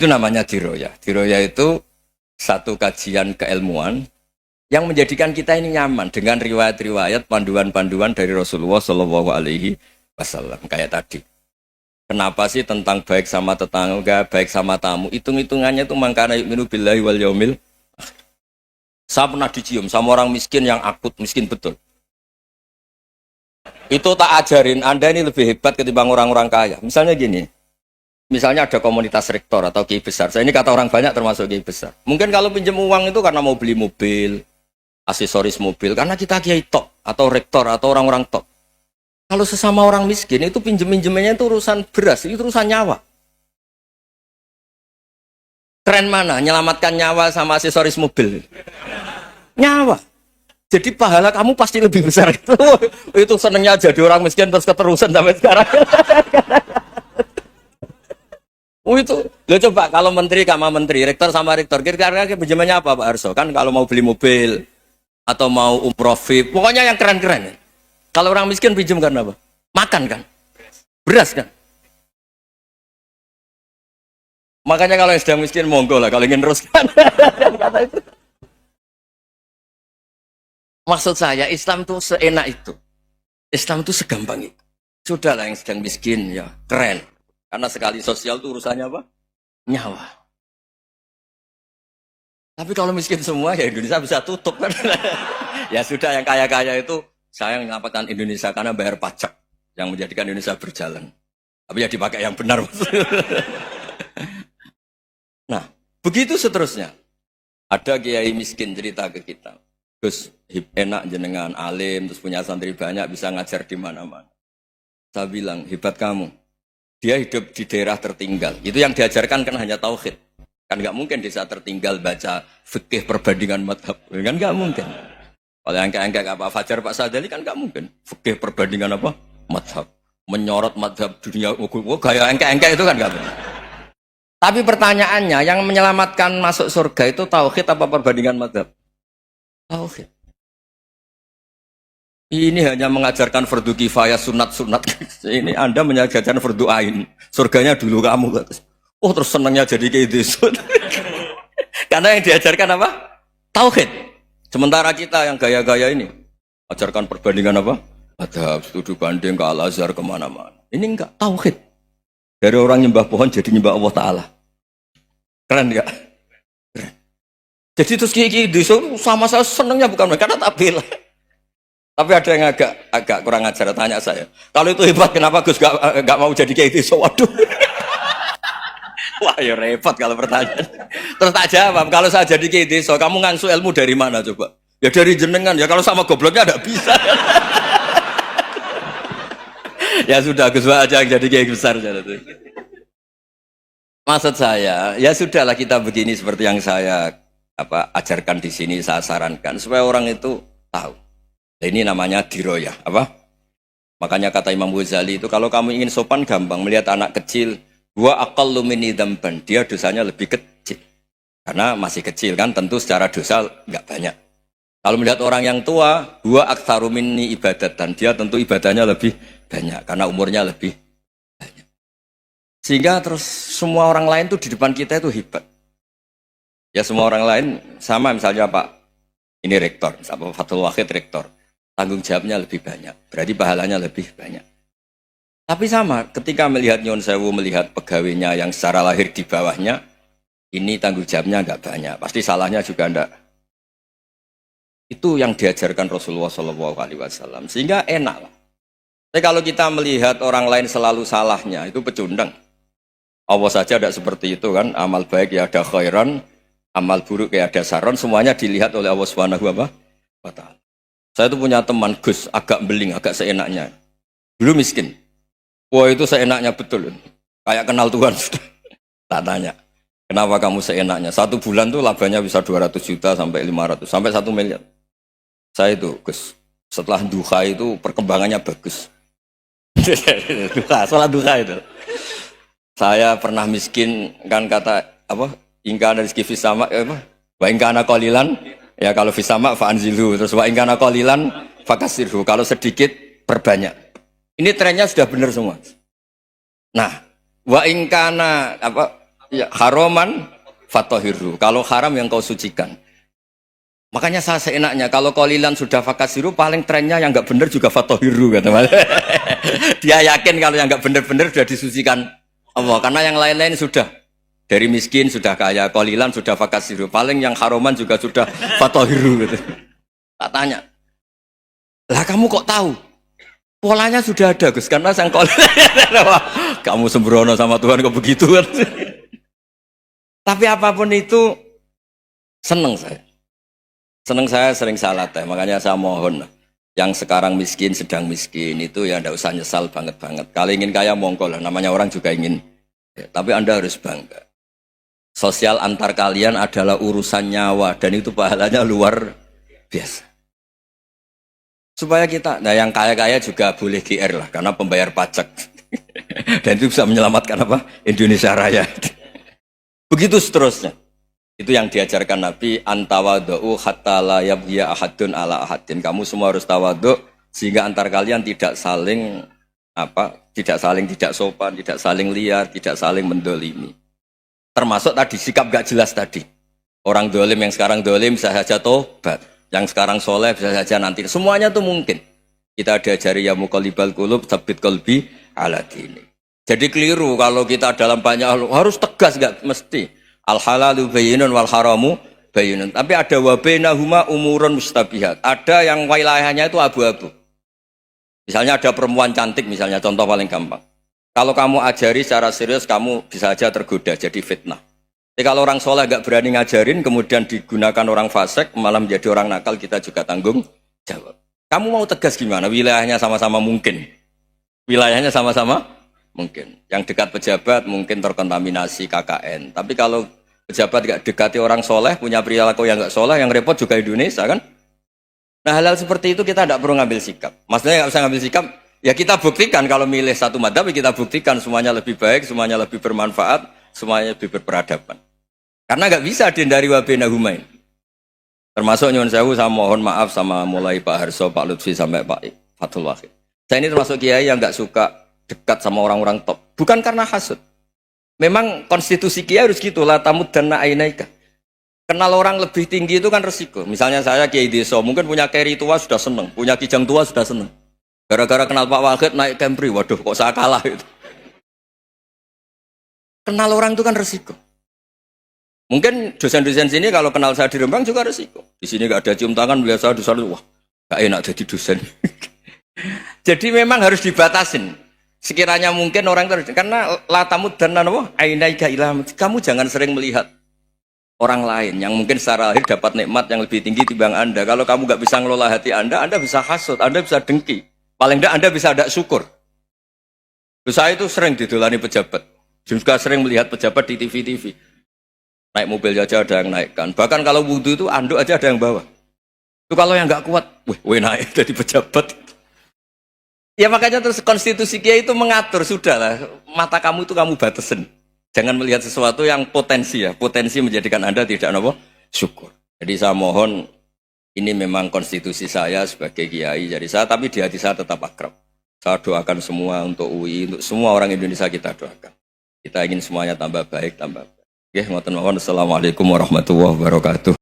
Itu namanya diroya. Diroya itu satu kajian keilmuan yang menjadikan kita ini nyaman dengan riwayat-riwayat panduan-panduan dari Rasulullah Shallallahu Alaihi Wasallam. Kayak tadi, kenapa sih tentang baik sama tetangga, baik sama tamu, hitung-hitungannya itu mangkana yu'minu billahi wal yaumil. Saya pernah dicium sama orang miskin yang akut miskin betul. Itu tak ajarin Anda ini lebih hebat ketimbang orang-orang kaya. Misalnya gini, misalnya ada komunitas rektor atau kiai besar. Saya ini kata orang banyak termasuk kiai besar. Mungkin kalau pinjam uang itu karena mau beli mobil, aksesoris mobil, karena kita kiai top atau rektor atau orang-orang top. Kalau sesama orang miskin itu pinjem-pinjemannya itu urusan beras, itu urusan nyawa. Tren mana? Menyelamatkan nyawa sama aksesoris mobil. Nyawa. Jadi pahala kamu pasti lebih besar itu. Itu senengnya jadi orang miskin terus keterusan sampai sekarang. Itu, lo coba kalau menteri sama menteri, rektor sama rektor, kira-kira pinjamannya apa Pak Arso? Kan kalau mau beli mobil atau mau umroh VIP, pokoknya yang keren-keren. Kalau orang miskin pinjam karena apa? Makan kan? Beras kan? Makanya kalau yang sedang miskin monggo lah, kalau ingin teruskan. Kata itu. Maksud saya Islam tuh seenak itu. Islam tuh segampang itu. Sudahlah yang sedang miskin ya keren. Karena sekali sosial tuh urusannya apa? Nyawa. Tapi kalau miskin semua ya Indonesia bisa tutup kan. Ya sudah yang kaya-kaya itu saya menyelamatkan Indonesia karena bayar pajak yang menjadikan Indonesia berjalan. Tapi ya dipakai yang benar. Nah, begitu seterusnya. Ada kiai miskin cerita ke kita. Terus enak jenengan alim, terus punya santri banyak, bisa ngajar di mana-mana. Saya bilang, hebat kamu. Dia hidup di daerah tertinggal. Itu yang diajarkan kan hanya tauhid. Kan nggak mungkin desa tertinggal baca fikih perbandingan madhab. Kan nggak mungkin. Kalau yang kayak Pak Fajar, Pak Sadali kan nggak mungkin. Fikih perbandingan apa? Madhab. Menyorot madhab dunia. Gaya engke-engke itu kan nggak mungkin. Tapi pertanyaannya, yang menyelamatkan masuk surga itu tauhid apa perbandingan madhab? Tauhid. Ini hanya mengajarkan fardu kifayah sunat-sunat. Ini Anda mengajarkan fardu ain. Surganya dulu kamu. Oh terus senangnya jadi kayak gitu. Karena yang diajarkan apa? Tauhid. Sementara kita yang gaya-gaya ini ajarkan perbandingan apa? Madhab, studi banding ke Al-Azhar kemana-mana. Ini enggak tauhid. Dari orang nyembah pohon jadi nyembah Allah Ta'ala. Keren enggak? Keren. Jadi terus kiai sama saya senangnya bukan karena tak bela. Tapi ada yang agak kurang ajar tanya saya. Kalau itu hebat kenapa Gus gak mau jadi kiai desa? Waduh. Wah ya repot kalau pertanyaan. Terus tak jawab, kalau saya jadi kiai desa, kamu ngangsu ilmu dari mana coba? Ya dari jenengan. Ya kalau sama gobloknya enggak bisa. Ya sudah Gus aja yang jadi kiai besar. Maksud saya, ya sudahlah kita begini seperti yang saya ajarkan di sini, saya sarankan supaya orang itu tahu. Nah, ini namanya diroyah, apa? Makanya kata Imam Ghazali itu kalau kamu ingin sopan gampang melihat anak kecil, wa aqallu minni dzamban, dia dosanya lebih kecil. Karena masih kecil kan, tentu secara dosa enggak banyak. Kalau melihat orang yang tua, wa aktsaru minni ibadatan, dia tentu ibadahnya lebih banyak karena umurnya lebih banyak. Sehingga terus semua orang lain tuh di depan kita itu hebat. Ya semua orang lain sama misalnya Pak ini rektor, Pak Fathul Wahid rektor, tanggung jawabnya lebih banyak, berarti pahalanya lebih banyak. Tapi sama, ketika melihat Nyon Sewu melihat pegawainya yang secara lahir di bawahnya, ini tanggung jawabnya nggak banyak, pasti salahnya juga enggak. Itu yang diajarkan Rasulullah SAW, sehingga enak lah. Tapi kalau kita melihat orang lain selalu salahnya, itu pecundang. Allah saja tidak seperti itu kan, amal baik ya ada khairan, amal buruk ya ada saron, semuanya dilihat oleh Allah Subhanahu wa Ta'ala. Saya tuh punya teman Gus, agak beling, agak seenaknya. Dulu miskin. Wah itu seenaknya betul. Kayak kenal Tuhan sudah. Tak tanya, kenapa kamu seenaknya? 1 bulan tuh labanya bisa 200 juta sampai 500, sampai 1 miliar. Saya itu Gus, setelah duha itu perkembangannya bagus. Duha, sholat duha itu. Saya pernah miskin kan kata apa? Ingka dari rizki fisama apa? Wa ingkana qalilan ya kalau fisama fa'anzilhu, terus wa ingkana qalilan fakasirhu, kalau sedikit perbanyak. Ini trennya sudah benar semua. Nah, wa ingkana apa Ya, haroman fatohiru. Kalau haram yang kau sucikan. Makanya saya seenaknya kalau kolilan sudah fakasiru paling trennya yang nggak bener juga fatohiru kata Mas. Dia yakin kalau yang nggak bener-bener sudah disucikan Allah karena yang lain-lain sudah dari miskin sudah kaya, kolilan sudah fakasiru, paling yang haroman juga sudah fatohiru gitu. Tak tanya, lah kamu kok tahu? Polanya sudah ada Gus karena sang kolilan. Kamu sembrono sama Tuhan kok begitu kan? Tapi apapun itu seneng saya. Seneng saya sering salah teh, makanya saya mohon yang sekarang miskin sedang miskin itu ya ndak usah nyesal banget-banget. Kalau ingin kaya monggo lah, namanya orang juga ingin. Ya, tapi Anda harus bangga. Sosial antar kalian adalah urusan nyawa dan itu pahalanya luar biasa. Supaya kita, nah yang kaya-kaya juga boleh GR lah karena pembayar pajak. Dan itu bisa menyelamatkan apa? Indonesia Raya. Begitu seterusnya. Itu yang diajarkan Nabi, antawadhu hatta la yabghiya ahadun ala ahadin. Kamu semua harus tawadhu sehingga antar kalian tidak saling tidak sopan, tidak saling liar, tidak saling mendolimi. Termasuk tadi sikap gak jelas tadi. Orang dolim yang sekarang dolim bisa saja tobat, yang sekarang soleh bisa saja nanti. Semuanya itu mungkin. Kita diajari ya muqallibal qulub tsabbit qalbi ala dini. Jadi keliru kalau kita dalam banyak hal harus tegas gak mesti. Al halalu bayyinun wal haramu bayyinun. Tapi ada wa bainahuma umurun mustabihat. Ada yang wilayahnya itu abu-abu. Misalnya ada perempuan cantik misalnya, contoh paling gampang. Kalau kamu ajari secara serius kamu bisa aja tergoda jadi fitnah. Tapi kalau orang soleh gak berani ngajarin kemudian digunakan orang fasik malah menjadi orang nakal, kita juga tanggung jawab. Kamu mau tegas gimana? Wilayahnya sama-sama mungkin. Wilayahnya sama-sama mungkin. Yang dekat pejabat mungkin terkontaminasi KKN. Tapi kalau pejabat gak dekati orang soleh, punya perilaku yang gak soleh, yang repot juga Indonesia kan. Nah hal-hal seperti itu kita tidak perlu ngambil sikap. Maksudnya gak usah ngambil sikap, ya kita buktikan kalau milih satu madhab, kita buktikan semuanya lebih baik, semuanya lebih bermanfaat, semuanya lebih berperadaban. Karena gak bisa dihindari wabena humain. Termasuk nyuwun sewu, saya mohon maaf sama mulai Pak Harso, Pak Lutfi sampai Pak Fathul Wahid. Saya ini termasuk kiai yang gak suka dekat sama orang-orang top. Bukan karena hasud. Memang konstitusi kiai harus gitu, la tamuddanna ainaika. Kenal orang lebih tinggi itu kan resiko. Misalnya saya kiai desa, mungkin punya keri tua sudah seneng, punya kijang tua sudah seneng. Gara-gara kenal Pak Wahid naik Camry, waduh kok saya kalah itu. Kenal orang itu kan resiko. Mungkin dosen-dosen sini kalau kenal saya di Rembang juga resiko. Di sini gak ada cium tangan, biasa dosen, wah gak enak jadi dosen. Jadi memang harus dibatasin. Sekiranya mungkin orang terus karena latamud dan ainaika ilham, kamu jangan sering melihat orang lain yang mungkin secara lahir dapat nikmat yang lebih tinggi timbang Anda. Kalau kamu nggak bisa ngelola hati Anda bisa hasut, Anda bisa dengki. Paling tidak Anda bisa ada syukur. Saya itu sering didolani pejabat, juga sering melihat pejabat di TV-TV. Naik mobil aja ada yang naikkan. Bahkan kalau wudhu itu anduk aja ada yang bawa. Itu kalau yang nggak kuat, weh naik jadi pejabat. Ya makanya terus konstitusi kiai itu mengatur, sudahlah mata kamu itu kamu batasin. Jangan melihat sesuatu yang potensi ya, potensi menjadikan Anda tidak apa syukur. Jadi saya mohon, ini memang konstitusi saya sebagai kiai, jadi saya tapi di hati saya tetap akrab. Saya doakan semua untuk UI, untuk semua orang Indonesia kita doakan. Kita ingin semuanya tambah baik, tambah baik. Oke, ngoten mawon. Assalamualaikum warahmatullahi wabarakatuh.